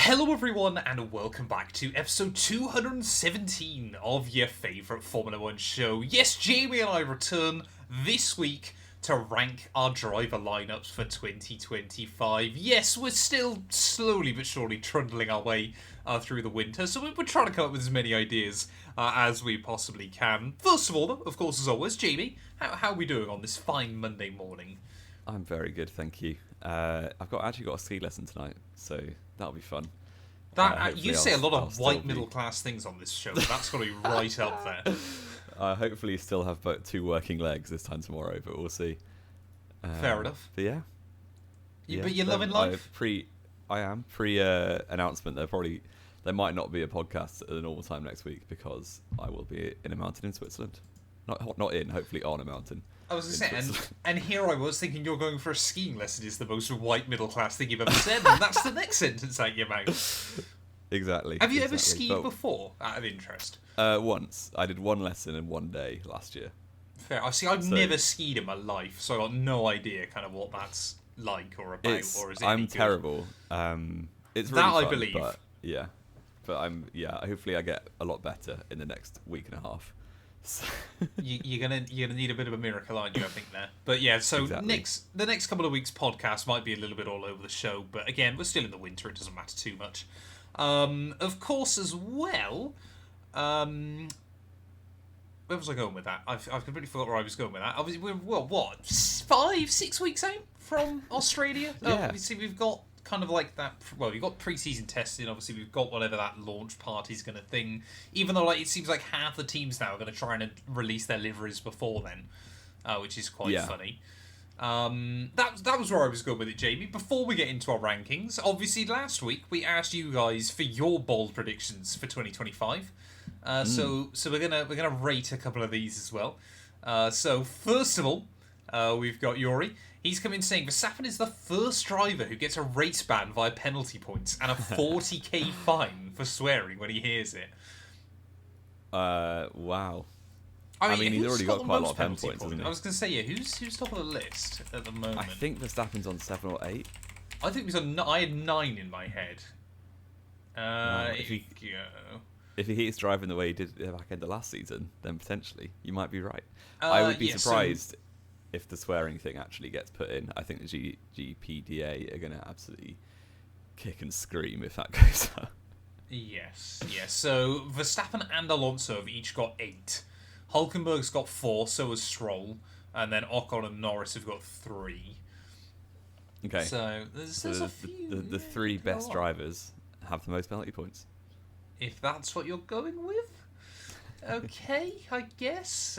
Hello everyone and welcome back to episode 217 of your favourite Formula 1 show. Yes, Jamie and I return this week to rank our driver lineups for 2025. Yes, we're still slowly but surely trundling our way through the winter, so we're trying to come up with as many ideas as we possibly can. First of all, though, of course, as always, Jamie, how are we doing on this fine Monday morning? I'm very good, thank you. I've actually got a ski lesson tonight, so that'll be fun. You say a lot of white middle class things on this show, but that's got to be right up there. Hopefully still have both two working legs this time tomorrow, but we'll see. Fair enough. But yeah. But you're loving life? I am. Pre-announcement, there might not be a podcast at the normal time next week because I will be in a mountain in Switzerland. Hopefully on a mountain. I was going to say, and here I was thinking you're going for a skiing lesson is the most white middle class thing you've ever said, and that's the next sentence out your mouth. Exactly. Have you ever skied before, out of interest? Once. I did one lesson in one day last year. Fair. I've never skied in my life, so I've got no idea kind of what that's like or about, or is it I'm any terrible. It's really that fun, I believe. But yeah. But hopefully I get a lot better in the next week and a half. You're gonna need a bit of a miracle, aren't you? I think there. But yeah, so exactly. The next couple of weeks' podcast might be a little bit all over the show, but again, we're still in the winter; it doesn't matter too much. Of course, as well. Where was I going with that? I've completely forgot where I was going with that. Obviously, we're 5-6 weeks out from Australia. Yeah. Obviously, we've got kind of like that. Well, we've got pre-season testing. Obviously, we've got whatever that launch party's going to thing. Even though it seems like half the teams now are going to try and release their liveries before then, which is quite funny. That was where I was going with it, Jamie. Before we get into our rankings, obviously last week we asked you guys for your bold predictions for 2025. So we're gonna rate a couple of these as well. So first of all, we've got Yuri. He's come in saying Verstappen is the first driver who gets a race ban via penalty points and a 40k fine for swearing when he hears it. Wow. I mean he's already got quite a lot of penalty points, hasn't he? I was going to say, yeah, who's top of the list at the moment? I think Verstappen's on 7 or 8. I think I had 9 in my head. If he keeps driving the way he did at the back end of last season, then potentially you might be right. I would be surprised if the swearing thing actually gets put in. I think the GPDA are going to absolutely kick and scream if that goes up. Yes. So Verstappen and Alonso have each got 8. Hulkenberg's got 4, so has Stroll, and then Ocon and Norris have got 3. Okay. So there's a few. The 3 best drivers have the most penalty points. If that's what you're going with, okay, I guess.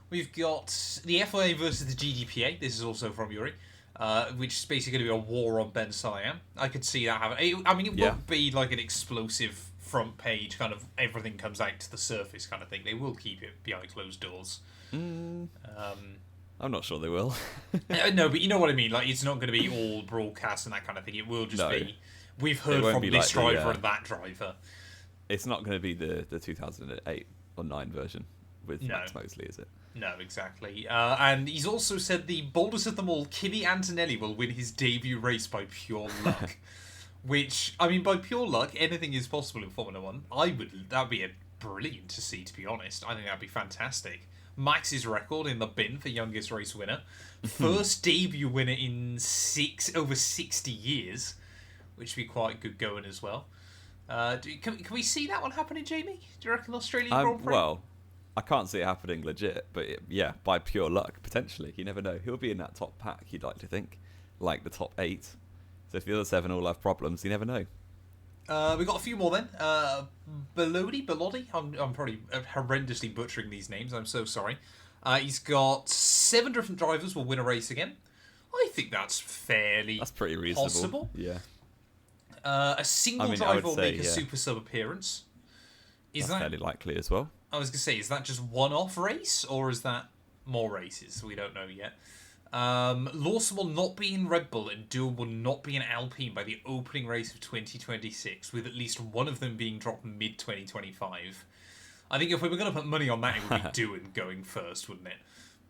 We've got the FIA versus the GDPA. This is also from Yuri, which is basically going to be a war on Ben Siam. I could see that happening. It won't be like an explosive front page kind of everything comes out to the surface kind of thing. They will keep it behind closed doors. I'm not sure they will. No, but you know what I mean. Like, it's not going to be all broadcast and that kind of thing. It will just be. We've heard from this driver and that driver. It's not going to be the 2008 or 9 version with Max Mosley, is it? No, exactly. And he's also said the boldest of them all, Kimi Antonelli, will win his debut race by pure luck. Which, by pure luck, anything is possible in Formula 1. That'd be brilliant to see, to be honest. I think that'd be fantastic. Max's record in the bin for youngest race winner. First debut winner in over 60 years. Which would be quite good going as well. Can we see that one happening, Jamie? Do you reckon Australian Grand Prix? Well, I can't see it happening legit, but by pure luck, potentially. You never know. He'll be in that top pack, you'd like to think. Like the top 8. So if the other 7 all have problems, you never know. We've got a few more then. Bellotti? I'm probably horrendously butchering these names. I'm so sorry. He's got 7 different drivers will win a race again. I think that's That's pretty reasonable. Possible. Yeah. A single driver will make a super sub appearance. That's fairly likely as well. I was going to say, is that just one-off race, or is that more races? We don't know yet. Lawson will not be in Red Bull, and Doom will not be in Alpine by the opening race of 2026, with at least one of them being dropped mid-2025. I think if we were going to put money on that, it would be Doom going first, wouldn't it?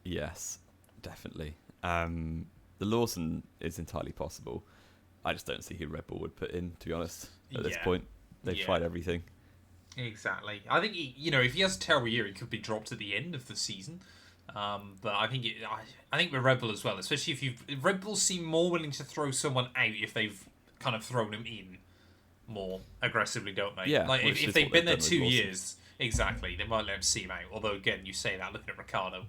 Yes, definitely. The Lawson is entirely possible. I just don't see who Red Bull would put in, to be honest, at this point. They've tried everything. Exactly. I think, if he has a terrible year, he could be dropped at the end of the season. But I think I think with Red Bull as well, especially if Red Bull seem more willing to throw someone out if they've kind of thrown him in more aggressively, don't they? Yeah. Like if they've been there 2 years, exactly, they might let him see him out. Although again, you say that looking at Ricciardo,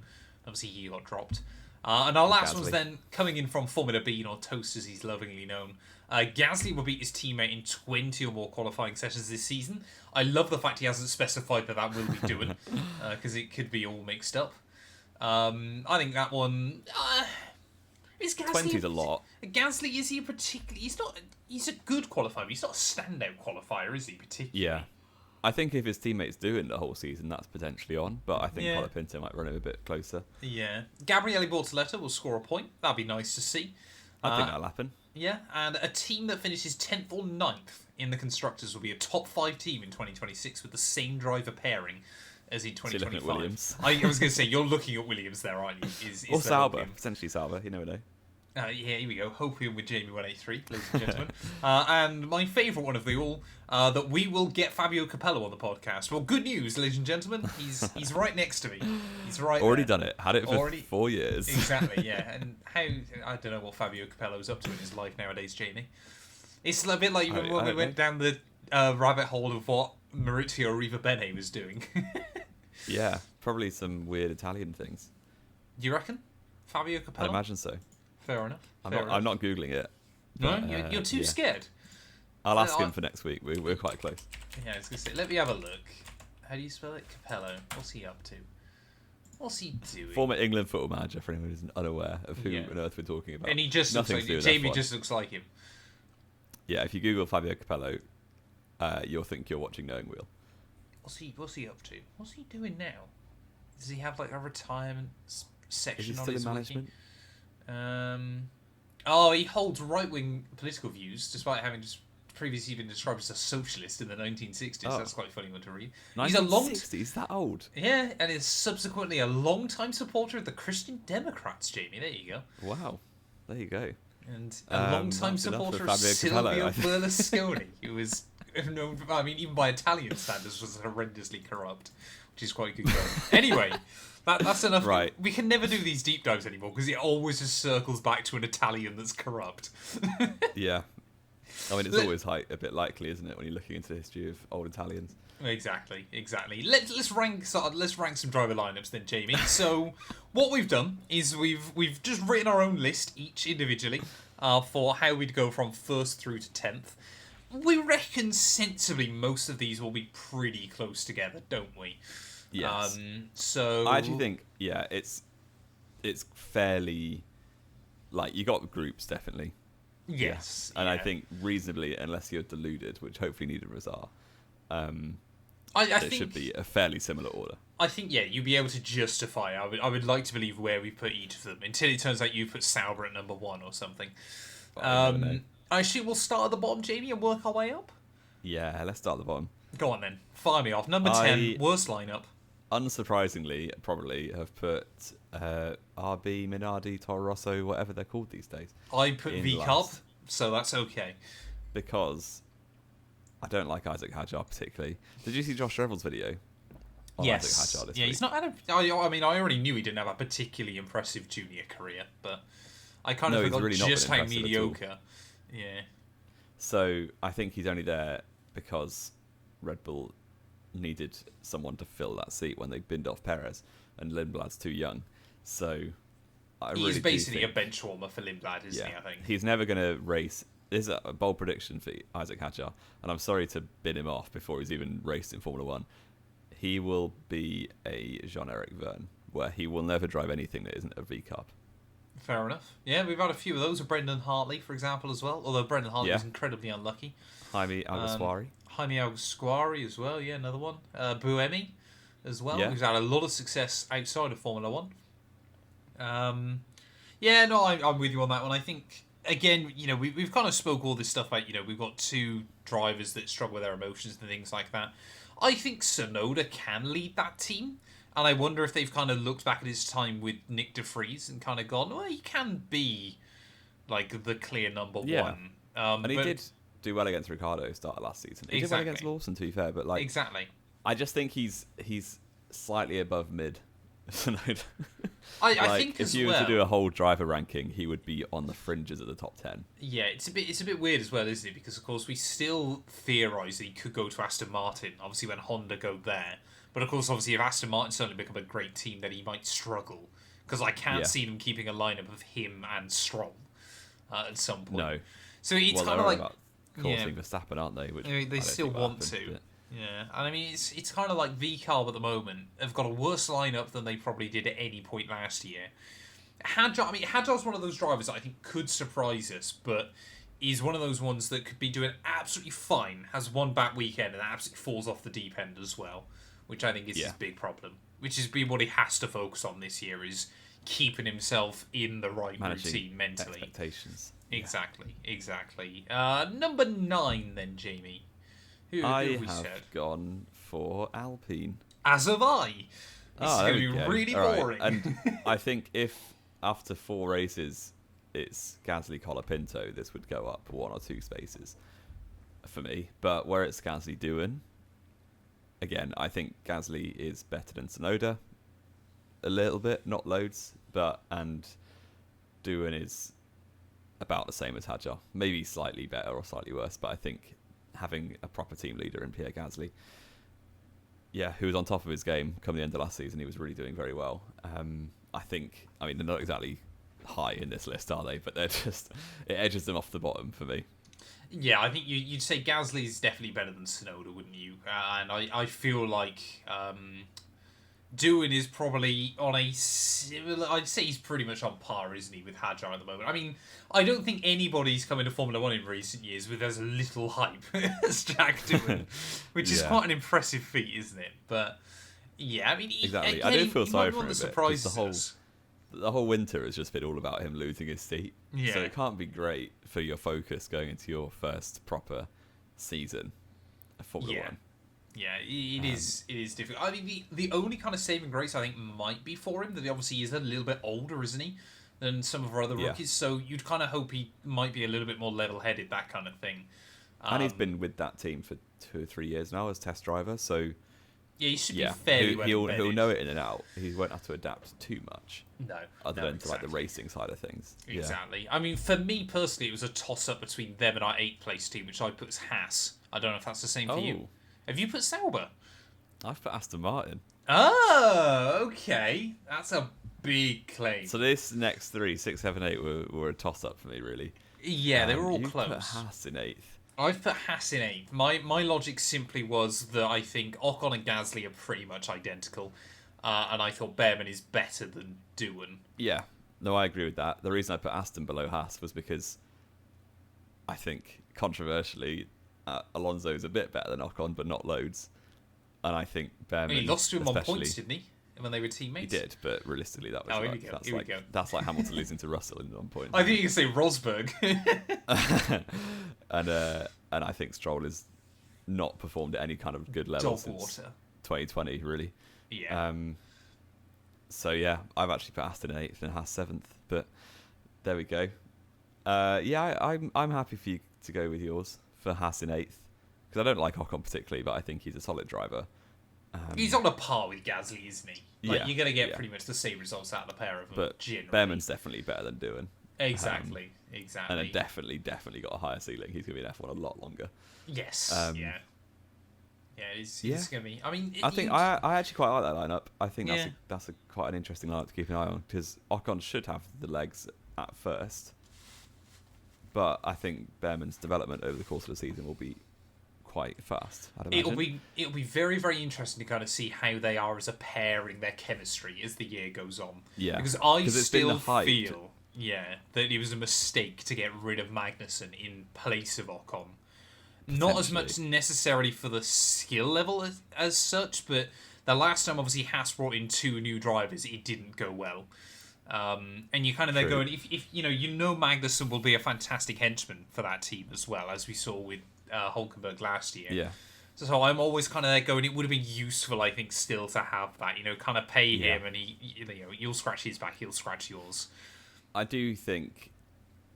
obviously he got dropped. And our last one's then coming in from Formula Bean, or Toast as he's lovingly known. Gasly will beat his teammate in 20 or more qualifying sessions this season. I love the fact he hasn't specified that will be doing, because it could be all mixed up. I think that one is Gasly. 20's a lot. Gasly, is he particularly? He's a good qualifier. But he's not a standout qualifier, is he? Particularly. Yeah. I think if his teammates do it the whole season, that's potentially on. But I think Colapinto might run him a bit closer. Yeah. Gabriele Bortoleto will score a point. That'd be nice to see. I think that'll happen. Yeah, and a team that finishes 10th or 9th in the Constructors will be a top 5 team in 2026 with the same driver pairing as in 2025. Williams. I was going to say, you're looking at Williams there, aren't you? Or Sauber. Potentially Sauber. You never know. Here we go. Hopium with Jamie183, ladies and gentlemen. And my favourite one of the all, that we will get Fabio Capello on the podcast. Well, good news, ladies and gentlemen. He's right next to me. He's right Already there. Done it. Had it for 4 years. Exactly, yeah. And I don't know what Fabio Capello's up to in his life nowadays, Jamie. It's a bit like when we went down the rabbit hole of what Maurizio Arrivabene was doing. Yeah, probably some weird Italian things. Do you reckon? Fabio Capello? I imagine so. Fair enough. I'm not Googling it. But, no, you're too scared. I'll ask him for next week. We're quite close. Yeah, I was going to say, let me have a look. How do you spell it? Capello. What's he up to? What's he doing? Former England football manager, for anyone who's unaware of who on earth we're talking about. And he just looks like Jamie just looks like him. Yeah, if you Google Fabio Capello, you'll think you're watching Knowing Wheel. What's he up to? What's he doing now? Does he have like a retirement section on his management? He holds right-wing political views, despite having just previously been described as a socialist in the 1960s. That's quite a funny one to read. 1960s? That old? Yeah, and is subsequently a long-time supporter of the Christian Democrats, Jamie. There you go. Wow. There you go. And a long-time supporter of Silvio Berlusconi, who was known, even by Italian standards, was horrendously corrupt, which is quite good going. Anyway... That's enough. Right. We can never do these deep dives anymore because it always just circles back to an Italian that's corrupt. Yeah. I mean, it's always a bit likely, isn't it, when you're looking into the history of old Italians? Exactly. Let's rank some driver lineups then, Jamie. So what we've done is we've just written our own list each individually for how we'd go from 1st through to 10th. We reckon sensibly most of these will be pretty close together, don't we? Yes. So I actually think, it's fairly, like, you got groups, definitely. Yes. And I think reasonably, unless you're deluded, which hopefully neither of us are, I it think should be a fairly similar order. I think, you'll be able to justify. I would like to believe where we put each of them until it turns out you put Sauber at number 1 or something. I assume we'll start at the bottom, Jamie, and work our way up. Yeah, let's start at the bottom. Go on then, fire me off. Number 10, worst lineup. Unsurprisingly, probably have put RB, Minardi, Toro Rosso, whatever they're called these days. I put V-Carb, so that's okay. Because I don't like Isaac Hadjar particularly. Did you see Josh Revel's video? Yes. Isaac Hadjar this week? He's not had I already knew he didn't have a particularly impressive junior career, but I kind of forgot just how mediocre. Yeah. So I think he's only there because Red Bull needed someone to fill that seat when they binned off Perez, and Lindblad's too young. So he's basically a bench warmer for Lindblad, isn't he? I think he's never going to race. This is a bold prediction for Isaac Hadjar, and I'm sorry to bin him off before he's even raced in Formula 1. He will be a Jean-Eric Verne, where he will never drive anything that isn't a V-Carb. Fair enough. Yeah, we've had a few of those with Brendan Hartley, for example, as well. Although Brendan Hartley was incredibly unlucky. Jaime Alguersuari. Jaime Alguersuari as well, another one. Buemi as well, who's had a lot of success outside of Formula 1. I'm with you on that one. I think, again, we've kind of spoke all this stuff about, we've got 2 drivers that struggle with their emotions and things like that. I think Tsunoda can lead that team. And I wonder if they've kind of looked back at his time with Nick de Vries and kind of gone, well, he can be like the clear number 1 And he did do well against Ricciardo start of last season. He did well against Lawson, to be fair, but like I just think he's slightly above mid. I think if you were to do a whole driver ranking, he would be on the fringes of the top 10. Yeah, it's a bit weird as well, isn't it? Because of course we still theorise that he could go to Aston Martin. Obviously, when Honda go there, but of course, obviously, if Aston Martin suddenly become a great team, then he might struggle. Because I can't see them keeping a lineup of him and Stroll at some point. No. So it's kind of like causing Verstappen, aren't they? Which they still want to. Yeah, and I mean it's kind of like VCarb at the moment have got a worse lineup than they probably did at any point last year. Hadjar's one of those drivers that I think could surprise us, but is one of those ones that could be doing absolutely fine, has one bad weekend, and absolutely falls off the deep end as well, which I think is his big problem. Which has been what he has to focus on this year, is keeping himself in the right routine mentally. Expectations. Exactly. Number 9 then, Jamie. Who have we said? Gone for Alpine. As have I. This is going to be really boring. Right. And I think if after 4 races it's Gasly, Colapinto, this would go up 1 or 2 spaces for me. But where it's Gasly, Doohan, again, I think Gasly is better than Tsunoda. A little bit, not loads, and Doohan is about the same as Hadjar. Maybe slightly better or slightly worse, but I think having a proper team leader in Pierre Gasly, who was on top of his game come the end of last season, he was really doing very well. They're not exactly high in this list, are they? But they're just, it edges them off the bottom for me. Yeah, I think you'd say Gasly is definitely better than Tsunoda, wouldn't you? And I feel like Doohan is probably on a similar... I'd say he's pretty much on par, isn't he, with Hadjar at the moment? I mean, I don't think anybody's come into Formula 1 in recent years with as little hype as Jack Doohan, which is quite an impressive feat, isn't it? But, yeah, I mean... Exactly. I do feel sorry for him a bit. The whole winter has just been all about him losing his seat. Yeah. So it can't be great for your focus going into your first proper season of Formula 1. Yeah, it is difficult. I mean, the only kind of saving grace I think might be for him that he obviously is a little bit older, isn't he, than some of our other rookies. So you'd kind of hope he might be a little bit more level-headed, that kind of thing. And he's been with that team for 2 or 3 years now as test driver, so he should be fairly well he'll know it in and out. He won't have to adapt too much. Other than to like the racing side of things. Exactly. I mean, for me personally, it was a toss-up between them and our 8th place team, which I put as Haas. I don't know if that's the same for you. Have you put Sauber? I've put Aston Martin. Oh, okay. That's a big claim. So this next 3, 6, 7, 8 were a toss-up for me, really. Yeah, they were all close. You put Haas in 8th. I've put Haas in 8th. My logic simply was that I think Ocon and Gasly are pretty much identical, and I thought Behrman is better than Doohan. Yeah, no, I agree with that. The reason I put Aston below Haas was because I think, controversially, Alonso's a bit better than Ocon, but not loads. And I think Behrman... He lost to him on points, didn't he? When they were teammates? He did, but realistically, that was here we go. That's like Hamilton losing to Russell in 1 point. I think you could say Rosberg. And I think Stroll has not performed at any kind of good level since 2020, really. Yeah. So yeah, I've actually put Aston in 8th and Haas 7th, but there we go. I'm happy for you to go with yours for Haas in 8th, because I don't like Ocon particularly, but I think he's a solid driver. He's on a par with Gasly, isn't he? You're going to get pretty much the same results out of the pair of them. But generally. Behrman's definitely better than Doohan. Exactly. And then definitely got a higher ceiling. He's going to be in F1 a lot longer. Yes. It's going to be... I mean... I actually quite like that lineup. I think that's quite an interesting lineup to keep an eye on, because Ocon should have the legs at first. But I think Behrman's development over the course of the season will be quite fast. It'll be very, very interesting to kind of see how they are as a pair in their chemistry as the year goes on. Yeah, because I still feel that it was a mistake to get rid of Magnussen in place of Ocon. Not as much necessarily for the skill level as such, but the last time obviously Haas brought in 2 new drivers, it didn't go well. And you kind of there going, if you know Magnussen will be a fantastic henchman for that team as well, as we saw with Hulkenberg last year. Yeah. So I'm always kind of there going, it would have been useful, I think, still to have that, kind of pay him, and you'll scratch his back, he'll scratch yours. I do think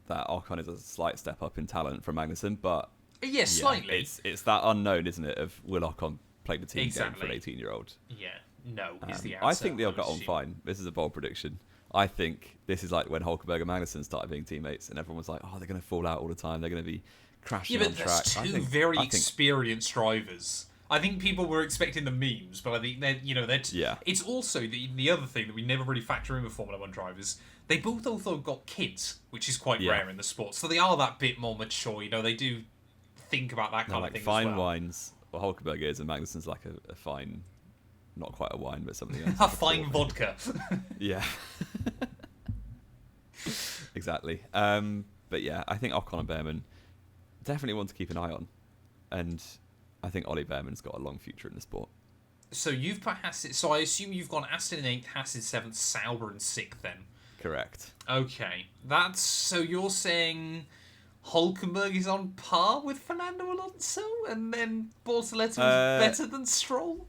that Ocon is a slight step up in talent from Magnussen, but yeah, slightly. It's that unknown, isn't it? Of will Ocon play the team game for an 18-year-old? Yeah, no is the answer. I think they'll get on fine. This is a bold prediction. I think this is like when Hulkenberg and Magnussen started being teammates, and everyone was like, "Oh, they're going to fall out all the time. They're going to be crashing on track." That's two very experienced drivers. I think people were expecting the memes, but I think they're It's also the other thing that we never really factor in with Formula One drivers. They both also got kids, which is quite rare in the sport. So they are that bit more mature. They do think about that kind of thing as well. Fine wines. Well, Hulkenberg is, and Magnussen's like a fine, not quite a wine, but something else. A fine vodka. Yeah. Exactly. But yeah, I think Ocon and Behrman definitely one to keep an eye on, and I think Ollie Behrman's got a long future in the sport. So you've put Haas. So I assume you've gone Aston in 8th, Haas in 7th, Sauber in 6th then. Correct. Okay, so you're saying Hulkenberg is on par with Fernando Alonso, and then Bortoleto is better than Stroll?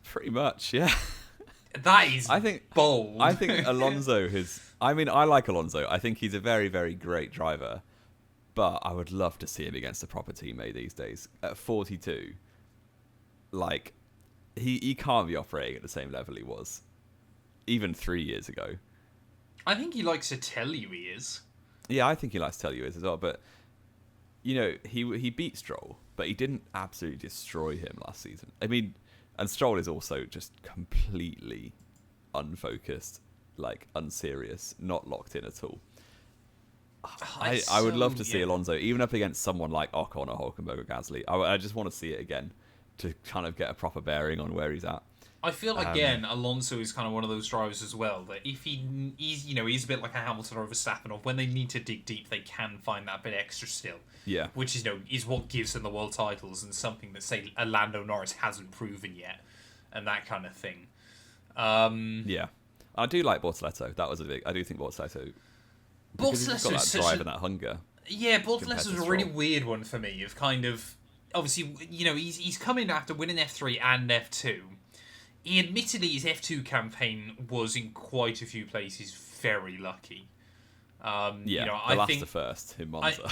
Pretty much, yeah. That is bold. I think Alonso I like Alonso. I think he's a very, very great driver, but I would love to see him against a proper teammate these days. At 42, like, he can't be operating at the same level he was even 3 years ago. I think he likes to tell you he is. Yeah, I think he likes to tell you he is as well. But, he beat Stroll, but he didn't absolutely destroy him last season. I mean, and Stroll is also just completely unfocused, like unserious, not locked in at all. I would love to see Alonso, even up against someone like Ocon or Hulkenberg or Gasly. I just want to see it again to kind of get a proper bearing on where he's at. I feel, again, Alonso is kind of one of those drivers as well, that if he's a bit like a Hamilton or a Verstappen, or when they need to dig deep, they can find that bit extra still. Yeah. Which is what gives them the world titles, and something that, say, a Lando Norris hasn't proven yet, and that kind of thing. Yeah. I do like Bortoleto. I do think Bortoleto... Because he's got that drive and that hunger. Yeah, Bortoleto is a really weird one for me, of kind of... Obviously, he's come in after winning F3 and F2. Admittedly, his F2 campaign was in quite a few places very lucky. The last to first in Monza.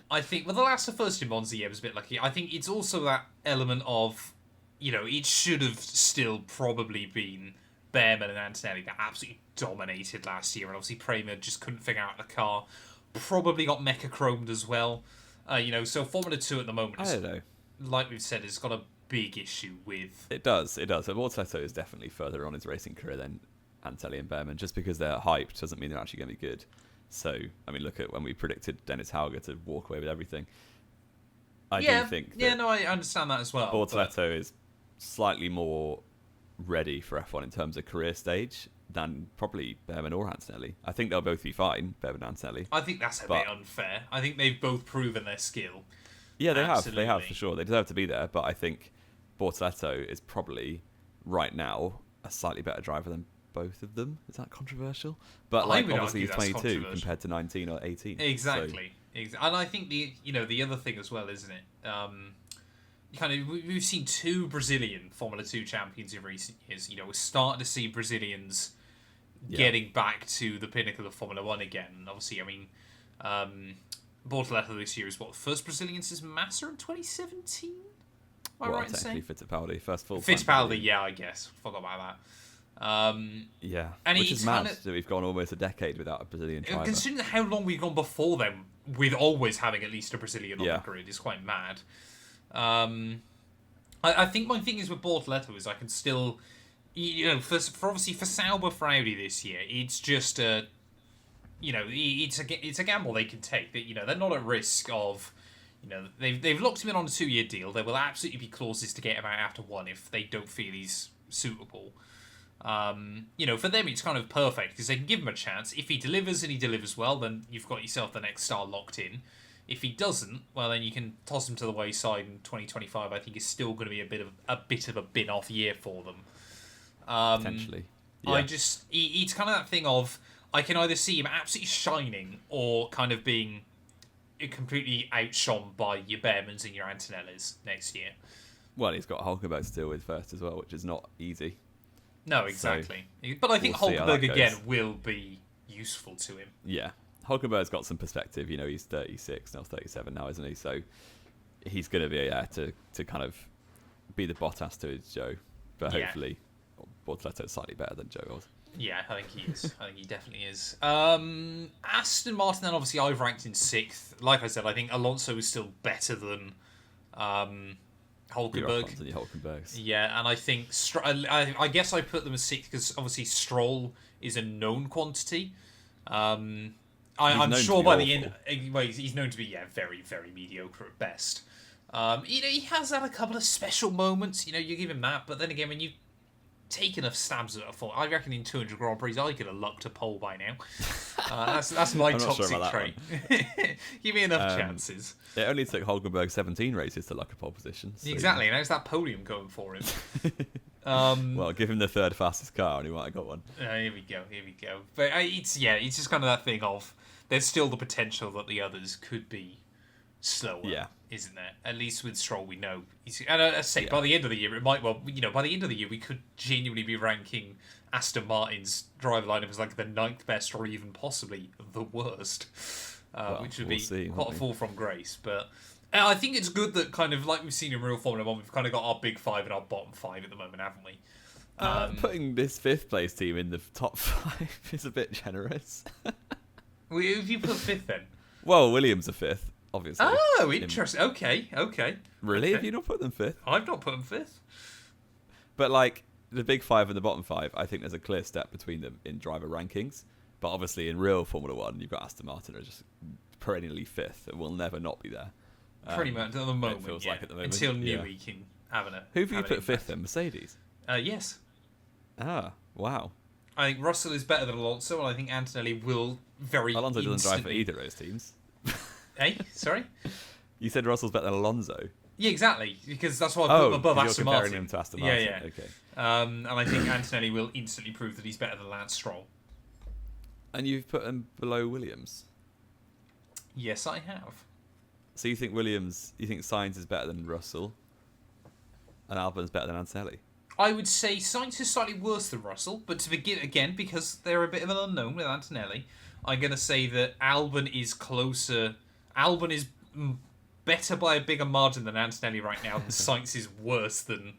I think, the last to first in Monza, was a bit lucky. I think it's also that element of, it should have still probably been Behrman and Antonelli that absolutely dominated last year, and obviously Prema just couldn't figure out the car. Probably got mecha chromed as well. So Formula 2 at the moment, I don't know. Like we've said, it's got a big issue with... It does. So Bortoleto is definitely further on his racing career than Antelli and Behrman. Just because they're hyped doesn't mean they're actually going to be good. So, I mean, look at when we predicted Dennis Hauger to walk away with everything. I do think I understand that as well. Bortoleto is slightly more ready for F1 in terms of career stage than probably Behrman or Antonelli. I think they'll both be fine, Behrman and Antonelli. I think that's a bit unfair. I think they've both proven their skill. Yeah, they have. They have, for sure. They deserve to be there, but I think Bortoleto is probably, right now, a slightly better driver than both of them. Is that controversial? But obviously he's 22 compared to 19 or 18. Exactly. And I think the other thing as well, isn't it? We've seen 2 Brazilian Formula 2 champions in recent years. We're starting to see Brazilians getting back to the pinnacle of Formula 1 again. And obviously, I mean, Bortoleto this year is first Brazilian since Massa in 2017? Am I right in saying? Fittipaldi, first full Fittipaldi, yeah, I guess. Forgot about that. And which is mad that we've gone almost a decade without a Brazilian driver. Considering how long we've gone before then, with always having at least a Brazilian on the grid, is quite mad. I think my thing is with Bortoleto is I can still, for obviously for Sauber for Audi this year, it's just it's a gamble they can take. That they're not at risk of, they've locked him in on a 2-year deal. There will absolutely be clauses to get him out after 1 if they don't feel he's suitable. For them it's kind of perfect because they can give him a chance. If he delivers and he delivers well, then you've got yourself the next star locked in. If he doesn't, well, then you can toss him to the wayside. In 2025, I think is still going to be a bit of a bin-off year for them. Potentially, yeah. It's kind of that thing of I can either see him absolutely shining or kind of being completely outshone by your Behrmans and your Antonellis next year. Well, he's got Hulkenberg to deal with first as well, which is not easy. No, exactly. But I think Hulkenberg again will be useful to him. Yeah, Hulkenberg's got some perspective. He's 36 now, 37 now, isn't he? So he's going to be to kind of be the Bottas to his Joe, but hopefully Bortoletto's slightly better than Joe was. Yeah, I think he is. I think he definitely is. Aston Martin, then obviously I've ranked in 6th. Like I said, I think Alonso is still better than Hulkenberg. Your Hulkenbergs. Yeah, and I think I guess I put them as 6th because obviously Stroll is a known quantity. I'm sure by the end, he's known to be very, very mediocre at best. He has had a couple of special moments. You give him that, but then again, when you take enough stabs at a fall, I reckon in 200 Grand Prix I could have lucked a pole by now. That's my toxic trait. Give me enough chances. It only took Hulkenberg 17 races to luck a pole position. So exactly, and how's that podium going for him? Well, give him the 3rd fastest car and he might have got one. Here we go. But it's just kind of that thing of there's still the potential that the others could be slower, isn't there? At least with Stroll, we know and I say by the end of the year, it might by the end of the year, we could genuinely be ranking Aston Martin's driver lineup as like the 9th best, or even possibly the worst, which would be quite a fall from grace. But I think it's good that kind of like we've seen in real Formula 1, we've kind of got our big 5 and our bottom 5 at the moment, haven't we? Putting this 5th place team in the top 5 is a bit generous. Who have you put 5th then? Well, Williams are 5th. Obviously. Oh, interesting. Okay. Really? Okay. Have you not put them 5th? I've not put them 5th. But like the big 5 and the bottom 5, I think there's a clear step between them in driver rankings. But obviously in real Formula 1, you've got Aston Martin are just perennially 5th and will never not be there. Pretty much at the moment. It feels like at the moment. Until Newey can have an. Who have you put 5th then? Mercedes? Yes. Ah, wow. I think Russell is better than Alonso, and I think Antonelli will Alonso doesn't drive for either of those teams. Hey, sorry? You said Russell's better than Alonso. Yeah, exactly, because that's why I put him above Aston Martin. You're comparing him to Aston Martin. Yeah. Okay. And I think Antonelli will instantly prove that he's better than Lance Stroll. And you've put him below Williams? Yes, I have. So you think Sainz is better than Russell, and Albon's better than Antonelli? I would say Sainz is slightly worse than Russell, but to begin again, because they're a bit of an unknown with Antonelli, I'm going to say that Albon is closer. Albon is better by a bigger margin than Antonelli right now, and Sainz is worse than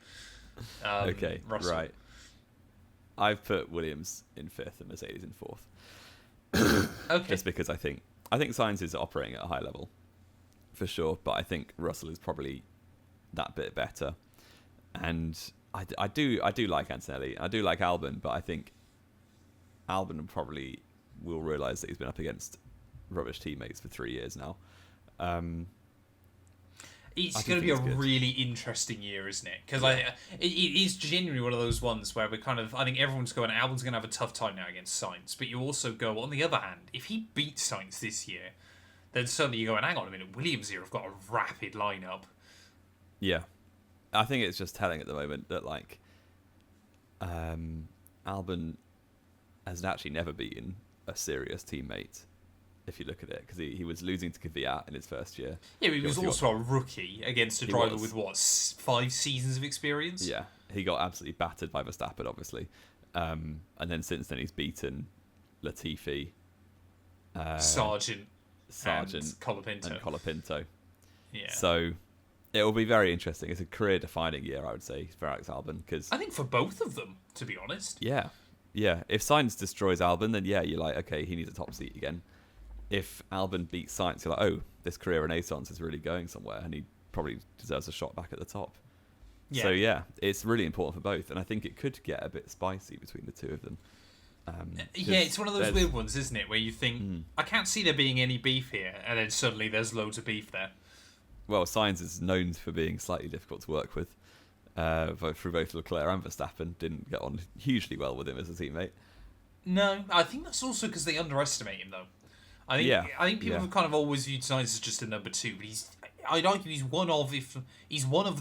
Russell. Right. I've put Williams in 5th and Mercedes in 4th. Okay. Just because I think Sainz is operating at a high level, for sure, but I think Russell is probably that bit better. And I do like Antonelli. I do like Albon, but I think Albon probably will realise that he's been up against rubbish teammates for 3 years now. It's going to be a really interesting year, isn't it? Because it is genuinely one of those ones where I think everyone's going, Albon's going to have a tough time now against Sainz. But you also go, on the other hand, if he beats Sainz this year, then suddenly you go, hang on a minute, Williams here have got a rapid lineup. Yeah. I think it's just telling at the moment that, like, Albon has actually never beaten a serious teammate, if you look at it, because he was losing to Kvyat in his first year. Yeah, but he was also a rookie against a driver with, 5 seasons of experience? Yeah, he got absolutely battered by Verstappen, obviously. And then since then he's beaten Latifi, Sargent and Colapinto. Yeah. So it will be very interesting. It's a career-defining year, I would say, for Alex Albon. Cause, I think for both of them, to be honest. Yeah. If Sainz destroys Albon, then you're like, okay, he needs a top seat again. If Albon beats Sainz, you're like, oh, this career renaissance is really going somewhere, and he probably deserves a shot back at the top. Yeah. So it's really important for both, and I think it could get a bit spicy between the two of them. It's one of those weird ones, isn't it, where you think, I can't see there being any beef here, and then suddenly there's loads of beef there. Well, Sainz is known for being slightly difficult to work with. Through both Leclerc and Verstappen, didn't get on hugely well with him as a teammate. No, I think that's also because they underestimate him, though. I think people have kind of always viewed Sainz as just a number 2, but I'd argue he's one of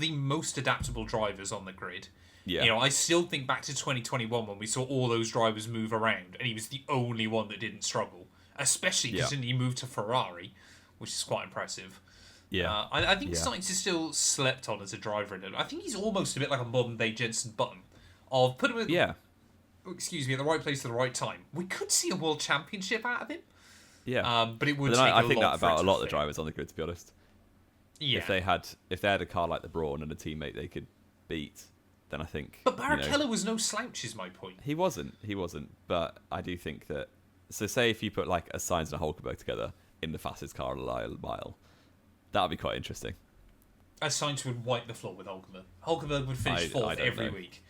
the most adaptable drivers on the grid. Yeah. I still think back to 2021 when we saw all those drivers move around, and he was the only one that didn't struggle, especially because he moved to Ferrari, which is quite impressive. Yeah, I think Sainz is still slept on as a driver. I think he's almost a bit like a modern-day Jenson Button. Of put him at the right place at the right time. We could see a world championship out of him. Yeah. But it would But take then I a think lot that for it about a to lot of the fit. drivers on the grid, to be honest. Yeah. If they had a car like the Brawn and a teammate they could beat, then I think. But Barrichello was no slouch, is my point. He wasn't. But I do think that. So say if you put like a Sainz and a Hulkenberg together in the fastest car on a mile, that would be quite interesting. A Sainz would wipe the floor with Hulkenberg. Hulkenberg would finish I fourth don't every know. week.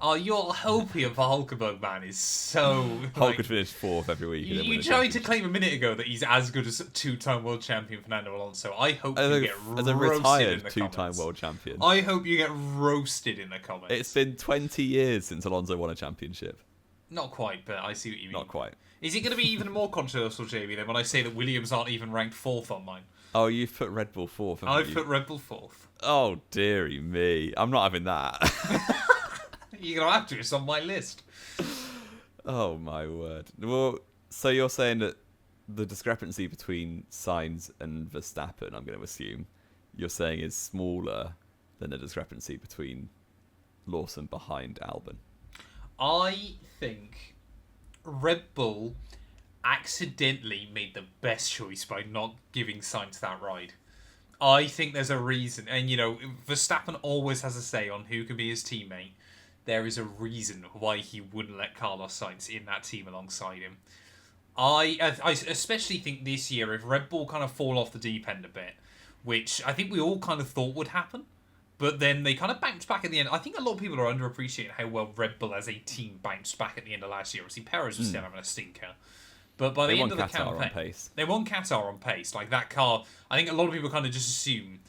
Oh, your hopium for Hulkenberg, man, is so... Hulk would finish fourth every week. and then win You a tried to championship. claim a minute ago that he's as good as two-time world champion Fernando Alonso. I hope you get As a roasted in retired the two-time comments. world champion. I hope you get roasted in the comments. It's been 20 years since Alonso won a championship. Not quite, but I see what you mean. Not quite. Is it going to be even more controversial, Jamie, than when I say that Williams aren't even ranked fourth on mine? Oh, you've put Red Bull fourth, haven't I've you? put Red Bull fourth. Oh, dearie me. I'm not having that. You're going to have to. It's on my list. Oh, my word. Well, so you're saying that the discrepancy between Sainz and Verstappen, I'm going to assume, you're saying is smaller than the discrepancy between Lawson behind Albon. I think Red Bull accidentally made the best choice by not giving Sainz that ride. I think there's a reason. And, Verstappen always has a say on who can be his teammate. There is a reason why he wouldn't let Carlos Sainz in that team alongside him. I especially think this year, if Red Bull kind of fall off the deep end a bit, which I think we all kind of thought would happen, but then they kind of bounced back at the end. I think a lot of people are underappreciating how well Red Bull as a team bounced back at the end of last year. Obviously, Perez was still having a stinker. But by the end of the campaign, on pace. They won Qatar on pace. Like, that car, I think a lot of people kind of just assume...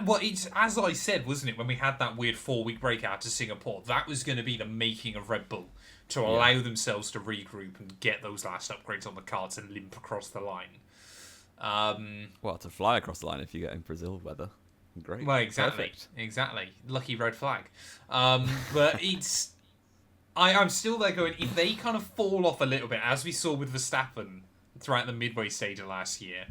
Well, it's as I said, wasn't it, when we had that weird 4-week break out to Singapore, that was going to be the making of Red Bull, to allow themselves to regroup and get those last upgrades on the car to limp across the line. Well, to fly across the line if you get in Brazil weather. Great. Well, exactly. Perfect. Exactly. Lucky red flag. But it's... I'm still there going, if they kind of fall off a little bit, as we saw with Verstappen throughout the midway stage of last year,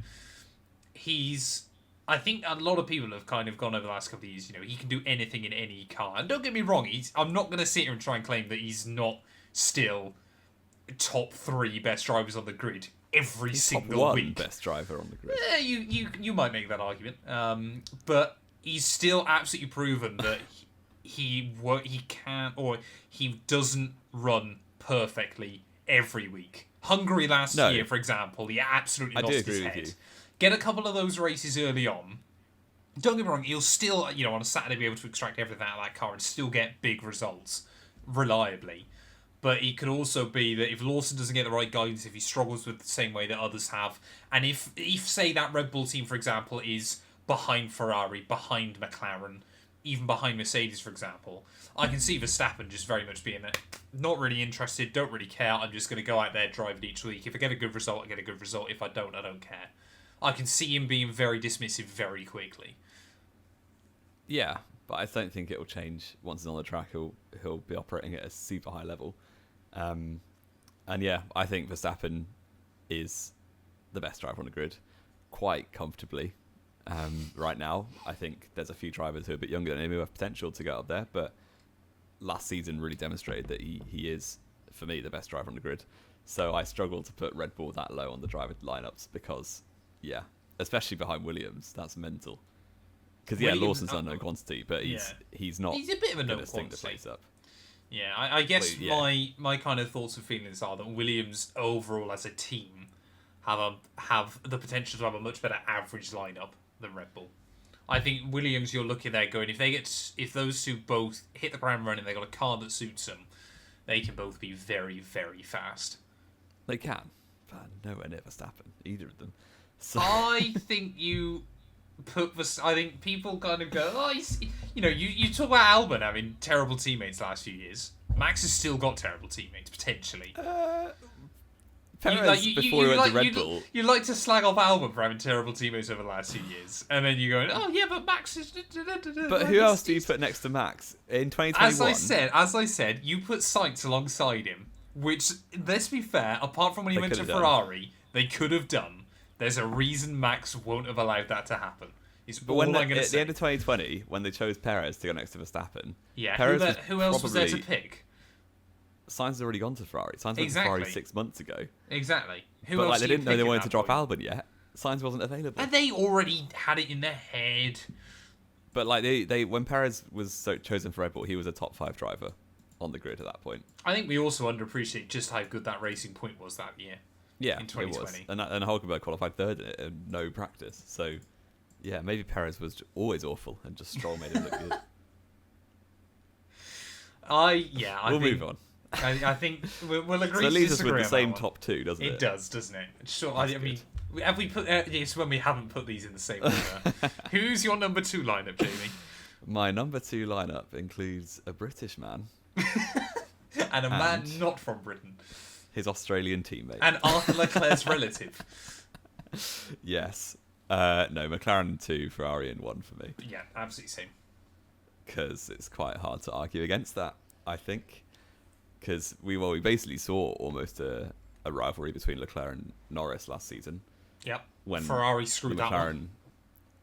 I think a lot of people have kind of gone over the last couple of years, he can do anything in any car. And don't get me wrong, I'm not going to sit here and try and claim that he's not still top 3 best drivers on the grid every single top 1 week. best driver on the grid. Yeah, you might make that argument. But he's still absolutely proven that he can't, or he doesn't run perfectly every week. Hungary last year, for example, he absolutely lost his head. Get a couple of those races early on. Don't get me wrong, he'll still, on a Saturday be able to extract everything out of that car and still get big results reliably. But it could also be that if Lawson doesn't get the right guidance, if he struggles with the same way that others have, and if say that Red Bull team, for example, is behind Ferrari, behind McLaren, even behind Mercedes, for example, I can see Verstappen just very much being there. Not really interested, don't really care, I'm just going to go out there, drive it each week. If I get a good result, I get a good result. If I don't care. I can see him being very dismissive very quickly. Yeah, but I don't think it will change once he's on the track. He'll be operating at a super high level. And yeah, I think Verstappen is the best driver on the grid quite comfortably right now. I think there's a few drivers who are a bit younger than him who have potential to get up there, but last season really demonstrated that he is, for me, the best driver on the grid. So I struggle to put Red Bull that low on the driver lineups because, yeah, especially behind Williams, that's mental. Because Lawson's unknown quantity, but he's not. He's a bit of a known going to stink the quantity. place up. Yeah, I guess my kind of thoughts and feelings are that Williams overall as a team have the potential to have a much better average lineup than Red Bull. I think Williams, you're looking there going, if those two both hit the ground running, they got a car that suits them, they can both be very, very fast. They can, but nowhere near Verstappen, either of them. So I think I think people kind of go, you talk about Albon having terrible teammates the last few years. Max has still got terrible teammates, potentially. Perez, before he went to Red Bull... You like to slag off Albon for having terrible teammates over the last few years. And then you go, oh yeah, but Max is... But who else do you put next to Max? In 2021? As I said, you put Sainz alongside him, which, let's be fair, apart from when he went to Ferrari, they could have done. There's a reason Max won't have allowed that to happen. But when at the end of 2020, when they chose Perez to go next to Verstappen, yeah, Perez who else was there to pick? Sainz has already gone to Ferrari. Sainz went to Ferrari 6 months ago. Exactly. But like they didn't know they wanted to drop Albon yet. Sainz wasn't available. And they already had it in their head. But like they when Perez was chosen for Red Bull, he was a top 5 driver on the grid at that point. I think we also underappreciate just how good that racing point was that year. Yeah, in 2020. It was. And Hulkenberg qualified third in it and no practice. So, yeah, maybe Perez was always awful and just Stroll made it look good. We'll move on. I think we'll agree. So it leaves to us with the same one. top 2, doesn't it? It does, doesn't it? Sure. I mean, have we put? It's when we haven't put these in the same order. Who's your number 2 lineup, Jamie? My number 2 lineup includes a British man and a man not from Britain. His Australian teammate. And Arthur Leclerc's relative. Yes. No, McLaren 2, Ferrari and 1 for me. Yeah, absolutely same. Because it's quite hard to argue against that, I think. Because we basically saw almost a rivalry between Leclerc and Norris last season. Yep. When Ferrari screwed that one.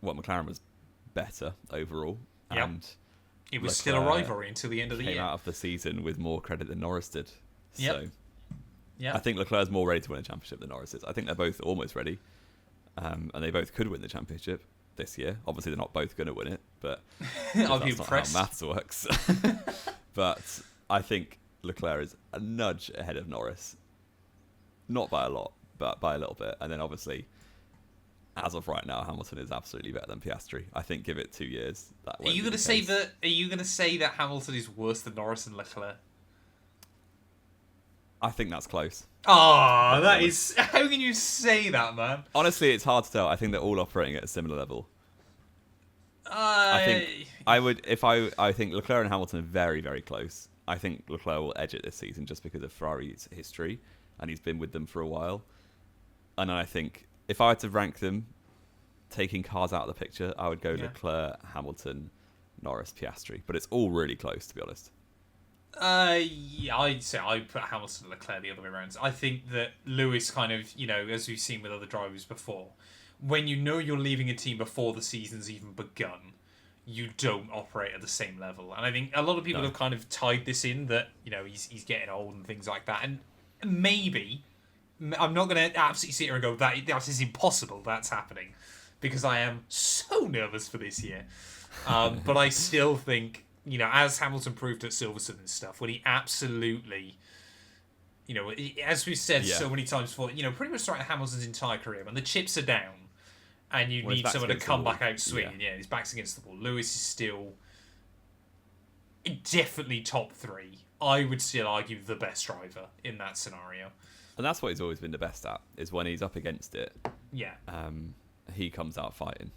McLaren was better overall. Yep. And it was still a rivalry until the end of the year. Came out of the season with more credit than Norris did. Yep. So yeah, I think Leclerc's more ready to win a championship than Norris is. I think they're both almost ready. And they both could win the championship this year. Obviously, they're not both going to win it, but I'll be that's impressed. not how maths works. But I think Leclerc is a nudge ahead of Norris. Not by a lot, but by a little bit. And then obviously, as of right now, Hamilton is absolutely better than Piastri. I think give it 2 years. Are you going to say that? Are you going to say that Hamilton is worse than Norris and Leclerc? I think that's close. Oh, that is. How can you say that, man? Honestly, it's hard to tell. I think they're all operating at a similar level. I think I would I think Leclerc and Hamilton are very, very close. I think Leclerc will edge it this season just because of Ferrari's history, and he's been with them for a while. And I think if I were to rank them, taking cars out of the picture, I would go Leclerc, Hamilton, Norris, Piastri. But it's all really close, to be honest. Yeah, I'd say I put Hamilton and Leclerc the other way around. I think that Lewis kind of, as we've seen with other drivers before, when you know you're leaving a team before the season's even begun, you don't operate at the same level. And I think a lot of people have kind of tied this in that, he's getting old and things like that. And maybe, I'm not going to absolutely sit here and go, that is impossible, that's happening. Because I am so nervous for this year. But I still think, as Hamilton proved at Silverstone and stuff, when he absolutely, as we've said so many times before, pretty much throughout Hamilton's entire career, when the chips are down and you need someone to come back out swinging, his back's against the wall. Lewis is still definitely top 3. I would still argue the best driver in that scenario. And that's what he's always been the best at, is when he's up against it. Yeah. He comes out fighting.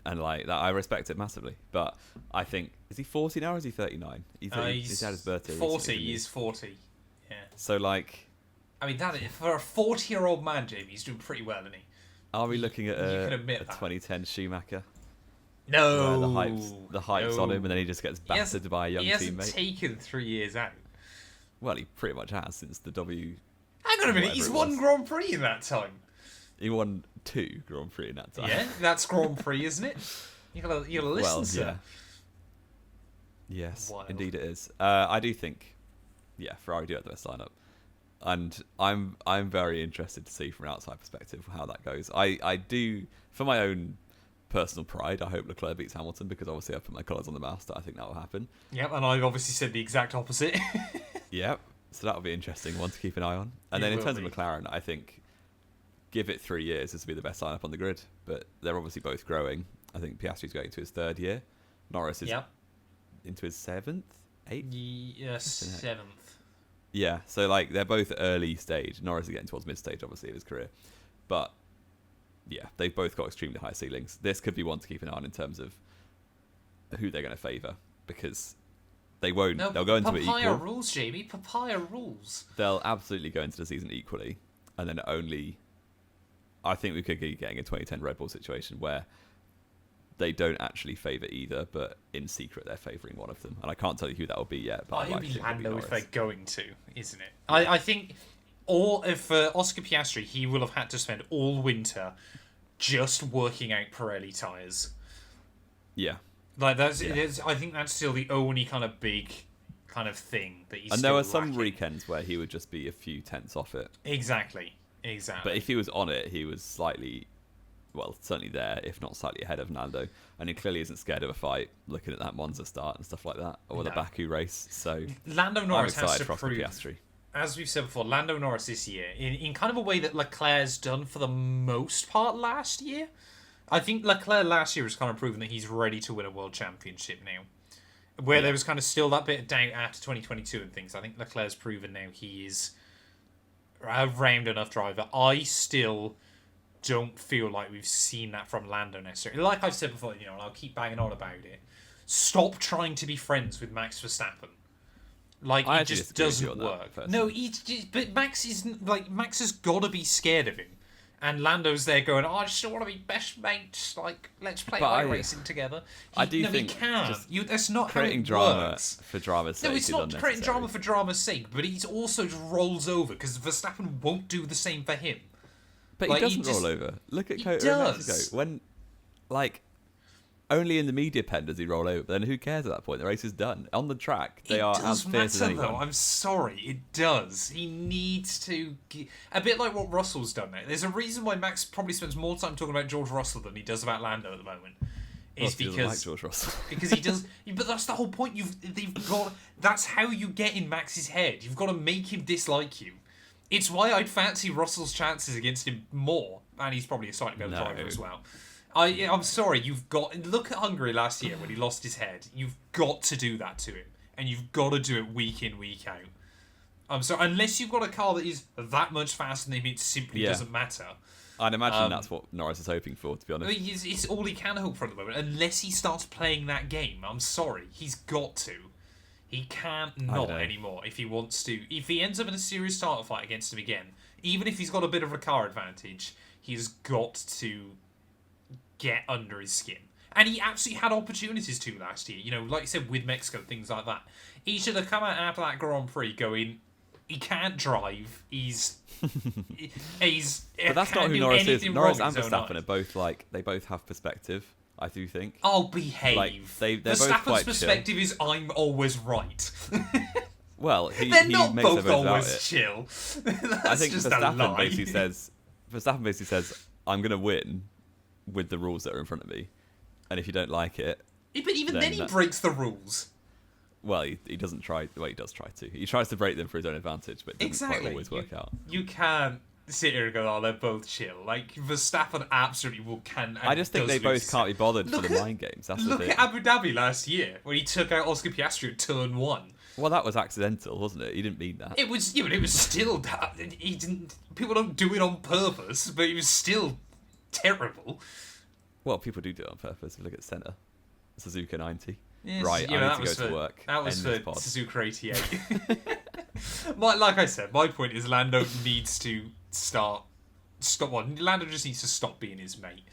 And like that, I respect it massively. But I think, is he 40 now or is he 39? He's had his birthday 40. Recently, he's 40. Yeah. So like, I mean, for a 40-year-old man, Jamie, he's doing pretty well, isn't he? Are we looking at a 2010 Schumacher? No. The hype's on him, and then he just gets battered by a young teammate. He hasn't taken 3 years out. Well, he pretty much has since the W. Hang on a minute, he's won Grand Prix in that time. He won 2 Grand Prix in that time. Yeah, that's Grand Prix, isn't it? You gotta listen, sir. Yes, indeed it is. I do think, Ferrari do have the best lineup, and I'm very interested to see from an outside perspective how that goes. I do, for my own personal pride, I hope Leclerc beats Hamilton because obviously I put my colours on the mouse that I think that will happen. Yep, and I've obviously said the exact opposite. Yep, so that'll be an interesting one to keep an eye on. And then in terms of McLaren, I think give it 3 years, this will be the best lineup on the grid. But they're obviously both growing. I think Piastri's going to his 3rd year. Norris is into his 7th, 8th? Yes, 7th. Yeah, so like they're both early stage. Norris is getting towards mid stage, obviously, of his career. But yeah, they've both got extremely high ceilings. This could be one to keep an eye on in terms of who they're going to favour, because they won't. No, they'll go into it equal. Papaya rules, Jamie. Papaya rules. They'll absolutely go into the season equally, and then only. I think we could be getting a 2010 Red Bull situation where they don't actually favour either, but in secret they're favouring one of them. And I can't tell you who that will be yet. But it'll be Lando if they're going to, isn't it? I think, or if Oscar Piastri, he will have had to spend all winter just working out Pirelli tyres. Yeah. Like I think that's still the only kind of big kind of thing that he's And still there were some lacking. weekends where he would just be a few tenths off it. Exactly. But if he was on it, he was slightly, well, certainly there, if not slightly ahead of Nando. And he clearly isn't scared of a fight, looking at that Monza start and stuff like that, or the Baku race. So Lando Norris I'm has excited to for prove, Piastri. as we've said before, Lando Norris this year, in kind of a way that Leclerc's done for the most part last year. I think Leclerc last year has kind of proven that he's ready to win a world championship now. Where there was kind of still that bit of doubt after 2022 and things. I think Leclerc's proven now he is a round enough driver. I still don't feel like we've seen that from Lando necessarily. Like I've said before, and I'll keep banging on about it. Stop trying to be friends with Max Verstappen. Like, it just doesn't work. No, but Max has got to be scared of him. And Lando's there going, I just want to be best mates. Like, let's play racing together. I do think he can. That's not creating how it drama works. for drama's sake. No, it's not creating drama for drama's sake, but he also just rolls over because Verstappen won't do the same for him. But he doesn't roll over. Look at Mexico. When, only in the media pen does he roll over. Then who cares at that point? The race is done. On the track, they are as fierce as anyone. Though. I'm sorry, it does. He needs to... A bit like what Russell's done now. There's a reason why Max probably spends more time talking about George Russell than he does about Lando at the moment. Is because he doesn't like George Russell. Because he does... But that's the whole point. They've got... That's how you get in Max's head. You've got to make him dislike you. It's why I'd fancy Russell's chances against him more. And he's probably a slightly better driver as well. I'm sorry, you've got... Look at Hungary last year when he lost his head. You've got to do that to him. And you've got to do it week in, week out. I'm sorry, unless you've got a car that is that much faster than him, it simply doesn't matter. I'd imagine that's what Norris is hoping for, to be honest. It's all he can hope for at the moment. Unless he starts playing that game. I'm sorry. He's got to. He can't not anymore if he wants to. If he ends up in a serious title fight against him again, even if he's got a bit of a car advantage, he's got to get under his skin. And he absolutely had opportunities to last year. Like you said, with Mexico, things like that. He should have come out after that Grand Prix going, he can't drive. He's But that's not who Norris is. Norris and Verstappen are both they both have perspective, I do think. Oh, behave. They're Verstappen's both perspective is I'm always right. Well, they're not makes both always chill. I think Verstappen basically says, I'm going to win with the rules that are in front of me. And if you don't like it... But even then he breaks the rules. Well, he doesn't try... Well, he does try to. He tries to break them for his own advantage, but it doesn't quite always work out. You can't sit here and go, oh, they're both chill. Like, Verstappen absolutely can... I just think they both can't be bothered for the mind games. That's the thing. Look at Abu Dhabi last year, when he took out Oscar Piastri at turn 1. Well, that was accidental, wasn't it? He didn't mean that. It was... Yeah, but it was still... He didn't... People don't do it on purpose, but it was still terrible. Well, people do it on purpose. Look at Senna. Suzuka 90. Yes, right, I need to go to work. That was for Suzuka 88. Like I said, my point is Lando needs to stop. Lando just needs to stop being his mate.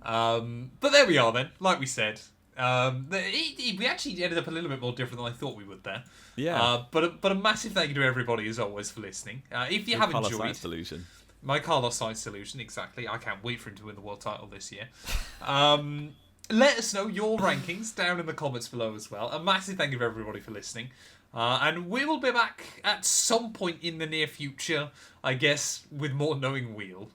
But there we are then. Like we said, we actually ended up a little bit more different than I thought we would there. Yeah. But a massive thank you to everybody as always for listening. If you have enjoyed. My Carlos Sainz solution, exactly. I can't wait for him to win the world title this year. Let us know your rankings down in the comments below as well. A massive thank you to everybody for listening. And we will be back at some point in the near future, I guess, with more knowing we'll.